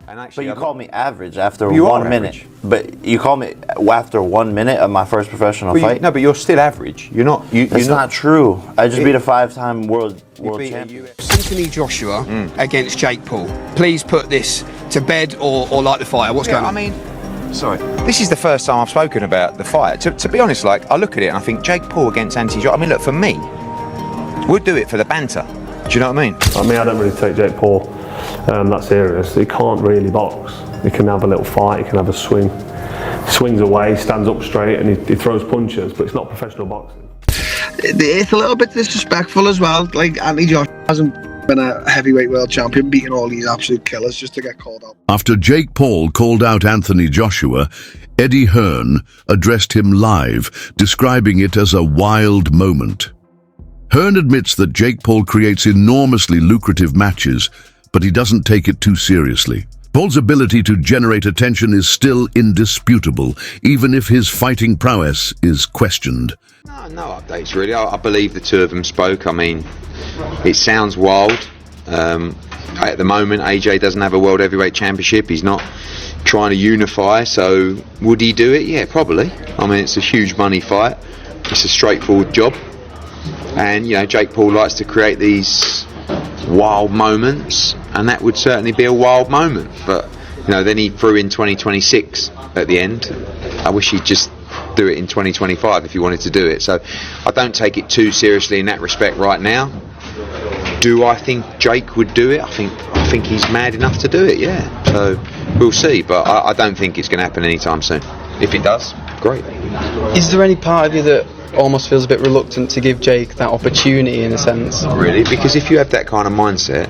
And actually, but you called me average after You are 1 minute. average. But you called me after 1 minute of my first professional fight. No, but you're still average. You're not. It's not true. I just beat a 5-time world champion. Anthony Joshua against Jake Paul. Please put this to bed or light the fire. What's going on? I mean, sorry. This is the first time I've spoken about the fight. To be honest, like, I look at it and I think Jake Paul against Anthony Joshua. I mean, look, for me, we'll do it for the banter. Do you know what I mean? I don't really take Jake Paul that serious. He can't really box. He can have a little fight, he can have a swing. He swings away, stands up straight, and he throws punches, but it's not professional boxing. It's a little bit disrespectful as well. Like, Anthony Joshua hasn't been a heavyweight world champion, beating all these absolute killers just to get called out. After Jake Paul called out Anthony Joshua, Eddie Hearn addressed him live, describing it as a wild moment. Hearn admits that Jake Paul creates enormously lucrative matches, but he doesn't take it too seriously. Paul's ability to generate attention is still indisputable, even if his fighting prowess is questioned. No updates really. I believe the two of them spoke. I mean, it sounds wild. At the moment, AJ doesn't have a World Heavyweight Championship. He's not trying to unify, so would he do it? Yeah, probably. I mean, it's a huge money fight. It's a straightforward job. And, you know, Jake Paul likes to create these wild moments, and that would certainly be a wild moment. But, you know, then he threw in 2026 at the end. I wish he'd just do it in 2025 if he wanted to do it. So I don't take it too seriously in that respect right now. Do I think Jake would do it? I think he's mad enough to do it, yeah. So we'll see, but I don't think it's going to happen anytime soon. If it does, great. Is there any part of you that almost feels a bit reluctant to give Jake that opportunity in a sense? Not really, because if you have that kind of mindset,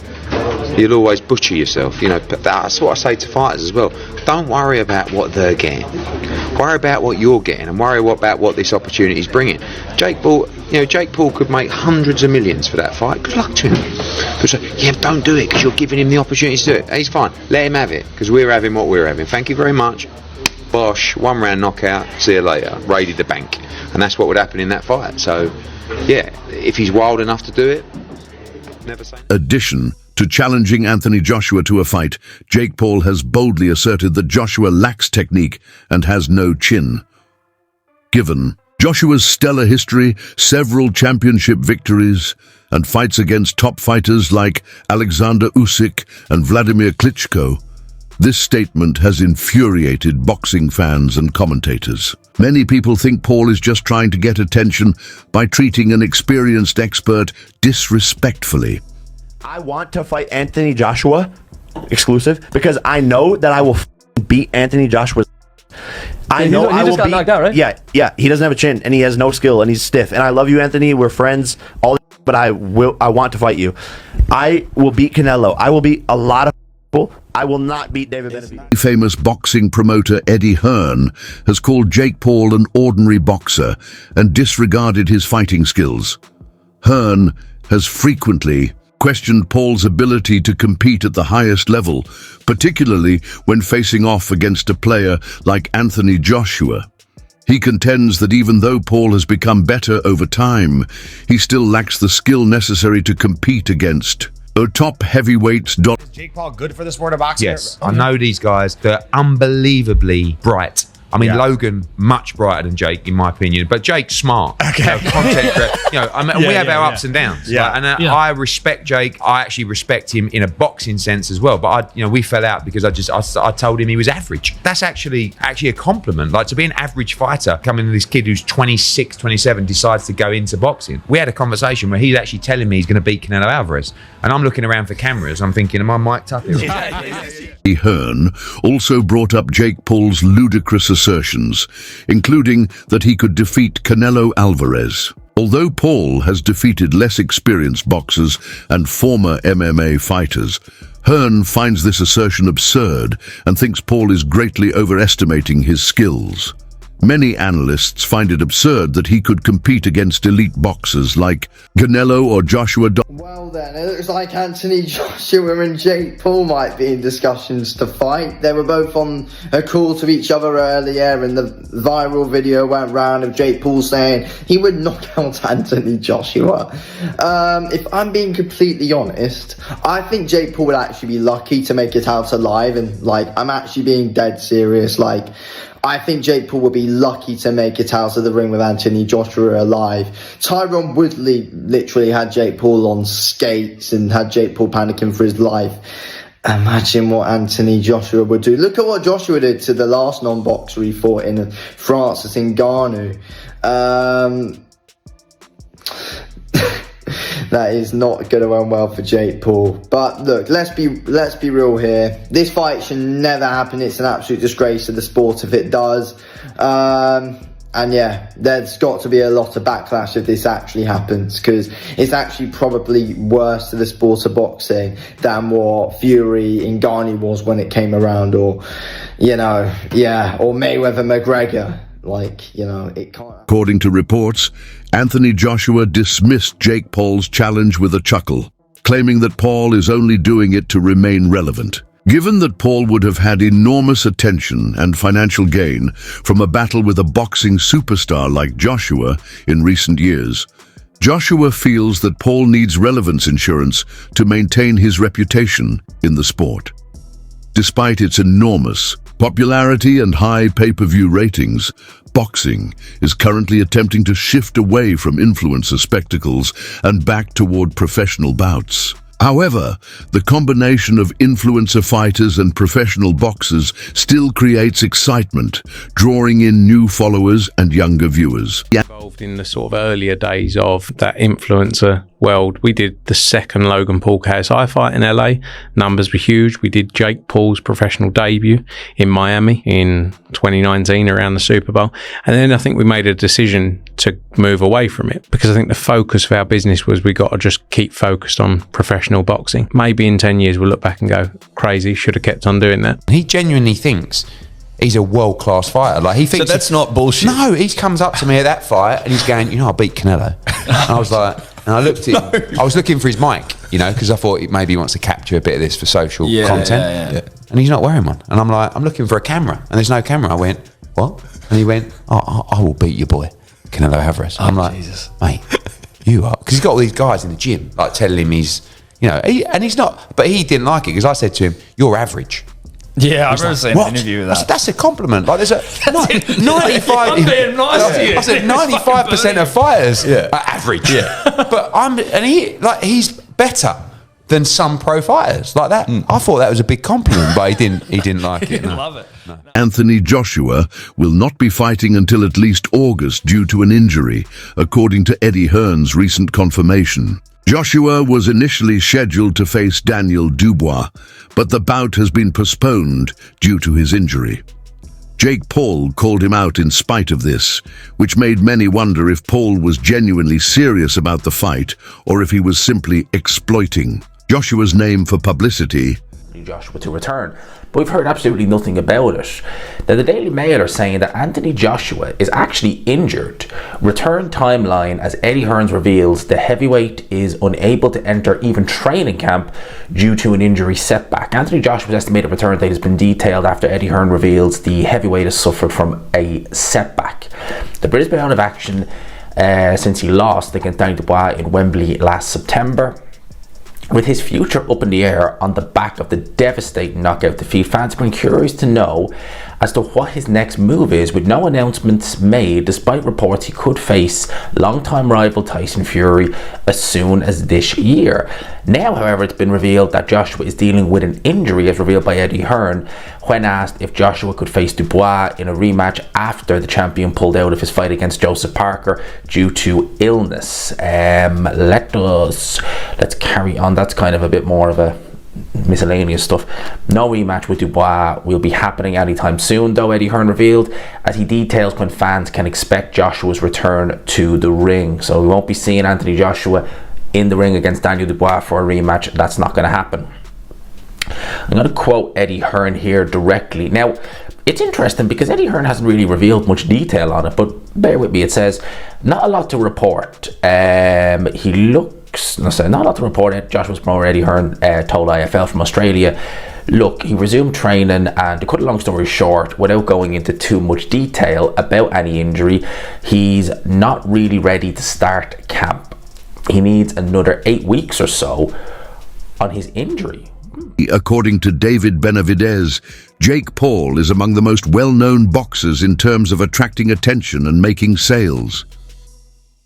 you'll always butcher yourself. You know, but that's what I say to fighters as well. Don't worry about what they're getting. Worry about what you're getting, and worry about what this opportunity is bringing. Jake Paul could make hundreds of millions for that fight. Good luck to him. But say, yeah, don't do it because you're giving him the opportunity to do it. He's fine. Let him have it because we're having what we're having. Thank you very much. Bosh, 1 round knockout. See you later. Raided the bank. And that's what would happen in that fight. So, yeah, if he's wild enough to do it, never say. Addition to challenging Anthony Joshua to a fight, Jake Paul has boldly asserted that Joshua lacks technique and has no chin. Given Joshua's stellar history, several championship victories, and fights against top fighters like Alexander Usyk and Vladimir Klitschko, this statement has infuriated boxing fans and commentators. Many people think Paul is just trying to get attention by treating an experienced expert disrespectfully. I want to fight Anthony Joshua, exclusive, because I know that I will beat Anthony Joshua. I know he just got knocked out, right? Yeah. He doesn't have a chin, and he has no skill, and he's stiff. And I love you, Anthony. We're friends. But I want to fight you. I will beat Canelo. I will beat a lot of people. I will not beat David Benavidez. Famous boxing promoter Eddie Hearn has called Jake Paul an ordinary boxer and disregarded his fighting skills. Hearn has frequently questioned Paul's ability to compete at the highest level, particularly when facing off against a player like Anthony Joshua. He contends that even though Paul has become better over time, he still lacks the skill necessary to compete against top heavyweights. Is Jake Paul good for the sport of boxing? Yes, I know these guys. They're unbelievably bright. I mean, Logan, much brighter than Jake, in my opinion. But Jake's smart. Okay. We have our ups and downs. Yeah. I respect Jake. I actually respect him in a boxing sense as well. But we fell out because I told him he was average. That's actually a compliment. Like, to be an average fighter, coming to this kid who's 26, 27, decides to go into boxing. We had a conversation where he's actually telling me he's going to beat Canelo Alvarez. And I'm looking around for cameras. I'm thinking, am I mic'd up here? Hearn also brought up Jake Paul's ludicrous assertions, including that he could defeat Canelo Alvarez. Although Paul has defeated less experienced boxers and former MMA fighters, Hearn finds this assertion absurd and thinks Paul is greatly overestimating his skills. Many analysts find it absurd that he could compete against elite boxers like Canelo or Joshua. Well then, it looks like Anthony Joshua and Jake Paul might be in discussions to fight. They were both on a call to each other earlier, and the viral video went round of Jake Paul saying he would knock out Anthony Joshua. If I'm being completely honest, I think Jake Paul would actually be lucky to make it out alive, and I'm actually being dead serious. I think Jake Paul would be lucky to make it out of the ring with Anthony Joshua alive. Tyron Woodley literally had Jake Paul on skates and had Jake Paul panicking for his life. Imagine what Anthony Joshua would do. Look at what Joshua did to the last non-boxer he fought in France, it's in Ngannou. That is not going to end well for Jake Paul. But look, let's be real here. This fight should never happen. It's an absolute disgrace to the sport if it does. And yeah, there's got to be a lot of backlash if this actually happens, because it's actually probably worse to the sport of boxing than what Fury in Ngannou was when it came around, or or Mayweather McGregor. It can't. According to reports, Anthony Joshua dismissed Jake Paul's challenge with a chuckle, claiming that Paul is only doing it to remain relevant. Given that Paul would have had enormous attention and financial gain from a battle with a boxing superstar like Joshua in recent years, Joshua feels that Paul needs relevance insurance to maintain his reputation in the sport. Despite its enormous popularity and high pay-per-view ratings, boxing is currently attempting to shift away from influencer spectacles and back toward professional bouts. However, the combination of influencer fighters and professional boxers still creates excitement, drawing in new followers and younger viewers. Involved in the sort of earlier days of that influencer world, we did the second Logan Paul KSI fight in LA. Numbers were huge. We did Jake Paul's professional debut in Miami in 2019 around the Super Bowl. And then I think we made a decision to move away from it, because I think the focus of our business was we got to just keep focused on professional boxing. Maybe in 10 years we'll look back and go, crazy, should have kept on doing that. He genuinely thinks he's a world-class fighter. He thinks so that's not bullshit. No, he comes up to me at that fight and he's going, I beat Canelo. And I was like, and I looked at him, I was looking for his mic, because I thought maybe he wants to capture a bit of this for social content. Yeah. And he's not wearing one. And I'm like, I'm looking for a camera, and there's no camera. I went, what? And he went, I will beat your boy, Canelo Alvarez. I'm like, Jesus. Mate, you are. Because he's got all these guys in the gym, telling him he's, and he's not, but he didn't like it, because I said to him, you're average. Yeah, I remember seeing an interview with that. I said, that's a compliment. There's a 95. I'm being nice to you. I said 95% of fighters are average. Yeah, but he's better than some pro fighters like that. I thought that was a big compliment, but he didn't like it. No. Love it. No. Anthony Joshua will not be fighting until at least August due to an injury, according to Eddie Hearn's recent confirmation. Joshua was initially scheduled to face Daniel Dubois, but the bout has been postponed due to his injury. Jake Paul called him out in spite of this, which made many wonder if Paul was genuinely serious about the fight or if he was simply exploiting Joshua's name for publicity. Joshua to return, but we've heard absolutely nothing about it. Now, the Daily Mail are saying that Anthony Joshua is actually injured. Return timeline: as Eddie Hearn reveals, the heavyweight is unable to enter even training camp due to an injury setback. Anthony Joshua's estimated return date has been detailed after Eddie Hearn reveals the heavyweight has suffered from a setback. The British been out of action since he lost against Daniel Dubois in Wembley last September. With his future up in the air on the back of the devastating knockout defeat, fans have been curious to know as to what his next move is, with no announcements made, despite reports he could face longtime rival Tyson Fury as soon as this year. Now, however, it's been revealed that Joshua is dealing with an injury, as revealed by Eddie Hearn when asked if Joshua could face Dubois in a rematch after the champion pulled out of his fight against Joseph Parker due to illness. Let's carry on. That's kind of a bit more of a miscellaneous stuff. No rematch with Dubois will be happening anytime soon, though, Eddie Hearn revealed, as he details when fans can expect Joshua's return to the ring. So we won't be seeing Anthony Joshua in the ring against Daniel Dubois for a rematch. That's not going to happen. I'm going to quote Eddie Hearn here directly. Now, it's interesting because Eddie Hearn hasn't really revealed much detail on it, but bear with me. It says, not a lot to report. Not a lot to report. Joshua's promoter Eddie Hearn told IFL from Australia, look, he resumed training, and to cut a long story short, without going into too much detail about any injury, he's not really ready to start camp. He needs another 8 weeks or so on his injury. According to David Benavidez, Jake Paul is among the most well-known boxers in terms of attracting attention and making sales.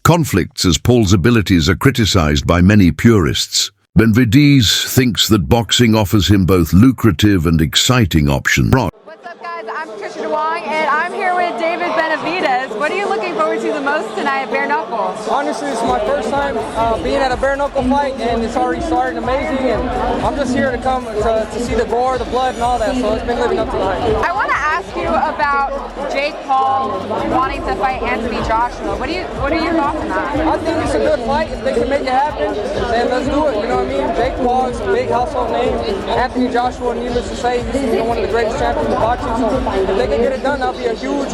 Conflicts as Paul's abilities are criticized by many purists. Benavidez thinks that boxing offers him both lucrative and exciting options. What's up, guys? I'm Patricia DeWong, and I'm here with David Benavidez. What are you looking forward to the most tonight at Bare Knuckle? Honestly, it's my first time being at a bare knuckle fight, and it's already started amazing. And I'm just here to come to see the gore, the blood, and all that. So it's been living up to the hype. I want to ask you about Jake Paul wanting to fight Anthony Joshua. What are your thoughts on that? I think it's a good fight. If they can make it happen, then let's do it. You know what I mean? Jake Paul is a big household name. Anthony Joshua, needless to say, he's one of the greatest champions of boxing. So if they can get it done, that'll be a huge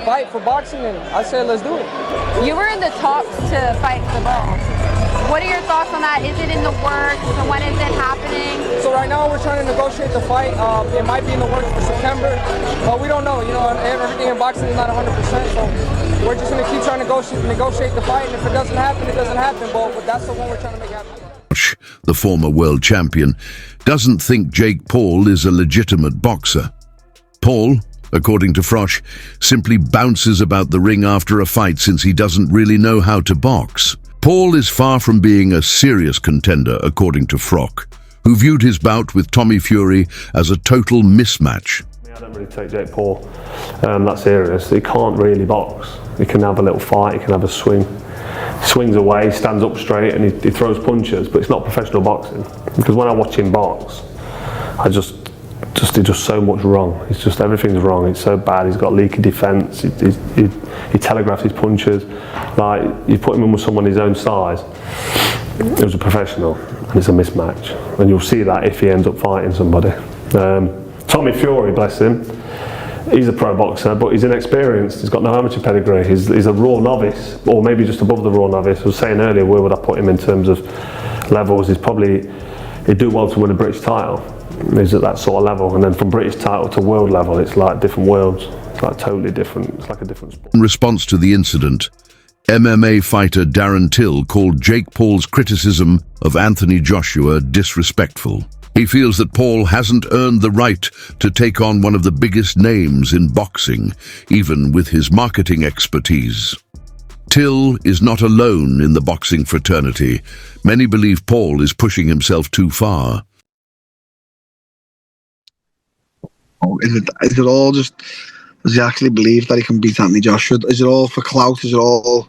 fight for boxing, and I say let's do it. You were in the talks to fight the belt. What are your thoughts on that? Is it in the works? So when is it happening? So right now we're trying to negotiate the fight. It might be in the works for September, but we don't know. You know, everything in boxing is not 100%. So we're just going to keep trying to negotiate the fight, and if it doesn't happen, it doesn't happen. But that's the one we're trying to make happen. The former world champion doesn't think Jake Paul is a legitimate boxer. Paul, according to Frosch, simply bounces about the ring after a fight since he doesn't really know how to box. Paul is far from being a serious contender, according to Frock, who viewed his bout with Tommy Fury as a total mismatch. I don't really take Jake Paul that serious. He can't really box. He can have a little fight, he can have a swing. He swings away, stands up straight, and he throws punches, but it's not professional boxing. Because when I watch him box, he does so much wrong. It's just everything's wrong. It's so bad. He's got leaky defence. He telegraphs his punches. Like, you put him in with someone his own size, who's a professional, and it's a mismatch. And you'll see that if he ends up fighting somebody. Tommy Fury, bless him, he's a pro boxer, but he's inexperienced. He's got no amateur pedigree. He's a raw novice, or maybe just above the raw novice. I was saying earlier, where would I put him in terms of levels? He'd do well to win a British title. He's at that sort of level, and then from British title to world level, it's like different worlds. It's like totally different. It's like a different sport. In response to the incident, MMA fighter Darren Till called Jake Paul's criticism of Anthony Joshua disrespectful. He feels that Paul hasn't earned the right to take on one of the biggest names in boxing, even with his marketing expertise. Till is not alone in the boxing fraternity. Many believe Paul is pushing himself too far. Is it all just, does he actually believe that he can beat Anthony Joshua? Is it all for clout? Is it all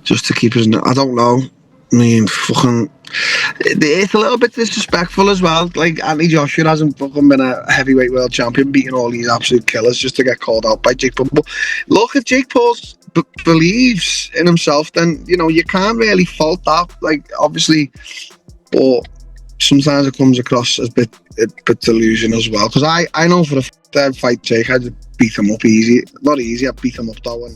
just to keep his... I don't know. I mean, fucking... It's a little bit disrespectful as well. Like, Anthony Joshua hasn't fucking been a heavyweight world champion, beating all these absolute killers just to get called out by Jake Paul. But look, if Jake Paul believes in himself, then, you know, you can't really fault that. Like, obviously, but sometimes it comes across as a bit delusion as well. Because I know for the fight Jake, I'd beat him up easy. Not easy, I'd beat him up though. And